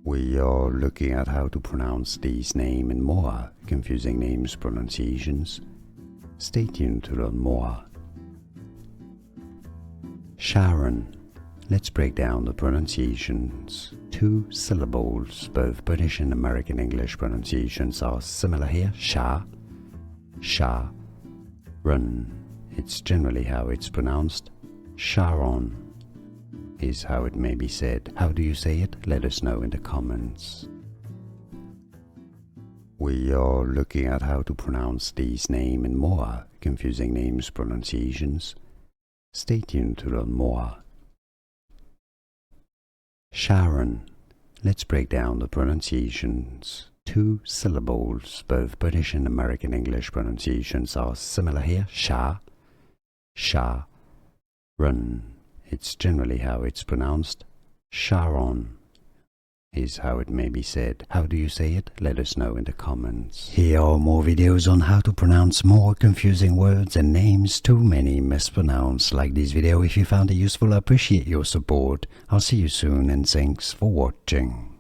We are looking at how to pronounce these names and more confusing names pronunciations. Stay tuned to learn more. Sharon. Let's break down the pronunciations. 2 syllables, both British and American English pronunciations are similar here. Sharon. It's generally how it's pronounced. Sharon is how it may be said. How do you say it? Let us know in the comments. We are looking at how to pronounce these names and more confusing names pronunciations. Stay tuned to learn more. Sharon. Let's break down the pronunciations. 2 syllables, both British and American English pronunciations are similar here. Sharon. It's generally how it's pronounced. Sharon is how it may be said. How do you say it? Let us know in the comments. Here are more videos on how to pronounce more confusing words and names too many mispronounced. Like this video if you found it useful. I appreciate your support. I'll see you soon and thanks for watching.